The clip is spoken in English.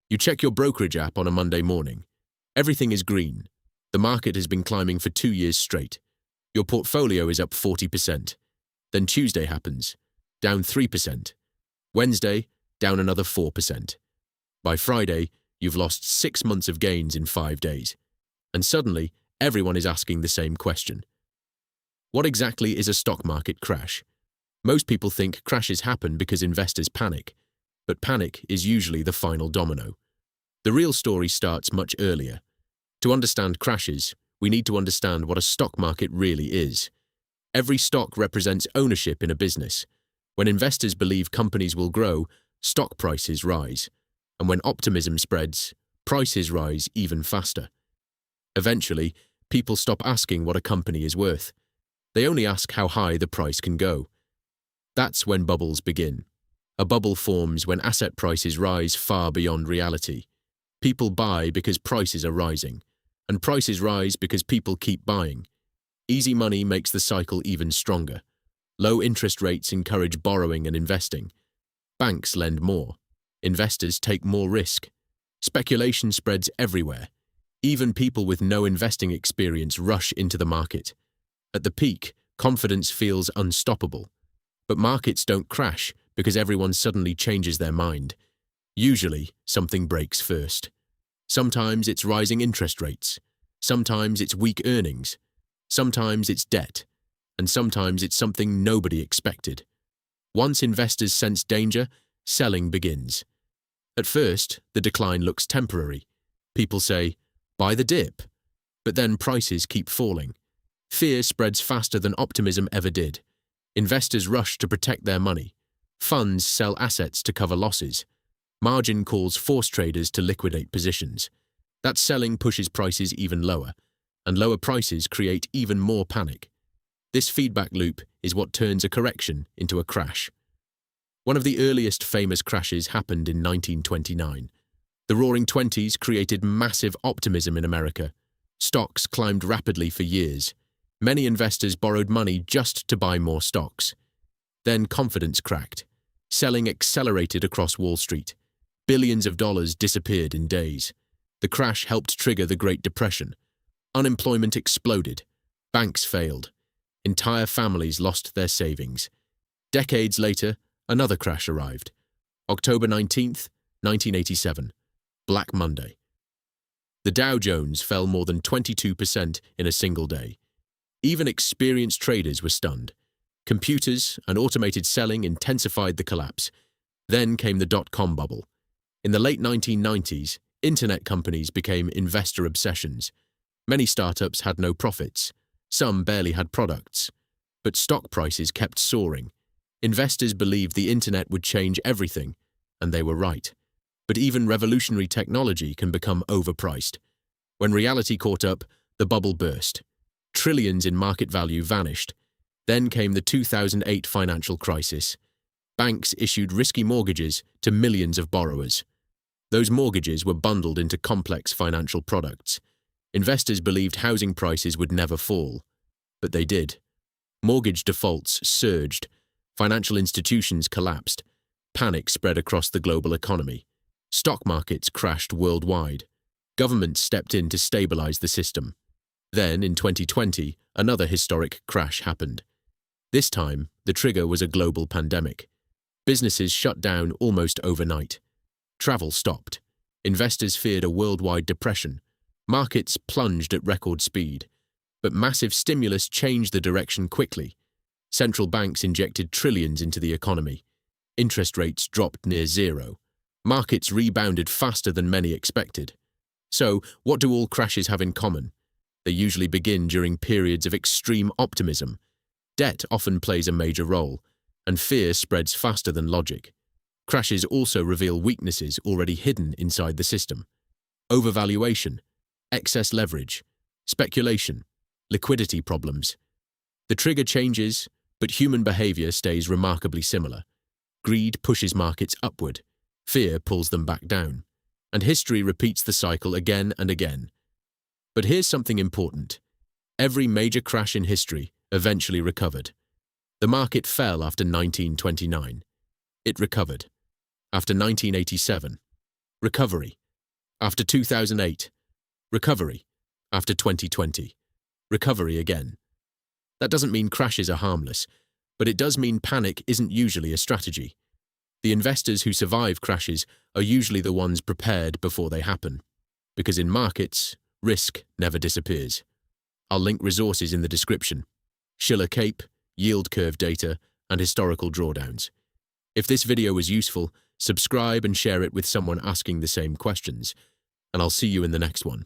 You check your brokerage app on a Monday morning. Everything is green. The market has been climbing for 2 years straight. Your portfolio is up 40%. Then Tuesday happens, down 3%. Wednesday, down another 4%. By Friday, you've lost 6 months of gains in 5 days. And suddenly, everyone is asking the same question. What exactly is a stock market crash? Most people think crashes happen because investors panic, but panic is usually the final domino. The real story starts much earlier. To understand crashes, we need to understand what a stock market really is. Every stock represents ownership in a business. When investors believe companies will grow, stock prices rise. And when optimism spreads, prices rise even faster. Eventually, people stop asking what a company is worth. They only ask how high the price can go. That's when bubbles begin. A bubble forms when asset prices rise far beyond reality. People buy because prices are rising, and prices rise because people keep buying. Easy money makes the cycle even stronger. Low interest rates encourage borrowing and investing. Banks lend more. Investors take more risk. Speculation spreads everywhere. Even people with no investing experience rush into the market. At the peak, confidence feels unstoppable. But markets don't crash because everyone suddenly changes their mind. Usually, something breaks first. Sometimes it's rising interest rates. Sometimes it's weak earnings. Sometimes it's debt. And sometimes it's something nobody expected. Once investors sense danger, selling begins. At first, the decline looks temporary. People say, buy the dip. But then prices keep falling. Fear spreads faster than optimism ever did. Investors rush to protect their money. Funds sell assets to cover losses. Margin calls force traders to liquidate positions. That selling pushes prices even lower, and lower prices create even more panic. This feedback loop is what turns a correction into a crash. One of the earliest famous crashes happened in 1929. The Roaring Twenties created massive optimism in America. Stocks climbed rapidly for years. Many investors borrowed money just to buy more stocks. Then confidence cracked. Selling accelerated across Wall Street. Billions of dollars disappeared in days. The crash helped trigger the Great Depression. Unemployment exploded. Banks failed. Entire families lost their savings. Decades later, another crash arrived. October 19th, 1987. Black Monday. The Dow Jones fell more than 22% in a single day. Even experienced traders were stunned. Computers and automated selling intensified the collapse. Then came the dot-com bubble. In the late 1990s, internet companies became investor obsessions. Many startups had no profits. Some barely had products. But stock prices kept soaring. Investors believed the internet would change everything, and they were right. But even revolutionary technology can become overpriced. When reality caught up, the bubble burst. Trillions in market value vanished. Then came the 2008 financial crisis. Banks issued risky mortgages to millions of borrowers. Those mortgages were bundled into complex financial products. Investors believed housing prices would never fall. But they did. Mortgage defaults surged. Financial institutions collapsed. Panic spread across the global economy. Stock markets crashed worldwide. Governments stepped in to stabilize the system. Then, in 2020, another historic crash happened. This time, the trigger was a global pandemic. Businesses shut down almost overnight. Travel stopped. Investors feared a worldwide depression. Markets plunged at record speed. But massive stimulus changed the direction quickly. Central banks injected trillions into the economy. Interest rates dropped near zero. Markets rebounded faster than many expected. So, what do all crashes have in common? They usually begin during periods of extreme optimism. Debt often plays a major role, and fear spreads faster than logic. Crashes also reveal weaknesses already hidden inside the system. Overvaluation, excess leverage, speculation, liquidity problems. The trigger changes, but human behavior stays remarkably similar. Greed pushes markets upward. Fear pulls them back down. And history repeats the cycle again and again. But here's something important. Every major crash in history eventually recovered. The market fell after 1929. It recovered. After 1987. Recovery. After 2008. Recovery. After 2020. Recovery again. That doesn't mean crashes are harmless, but it does mean panic isn't usually a strategy. The investors who survive crashes are usually the ones prepared before they happen, because in markets, risk never disappears. I'll link resources in the description: Shiller Cape, yield curve data, and historical drawdowns. If this video was useful, subscribe and share it with someone asking the same questions, and I'll see you in the next one.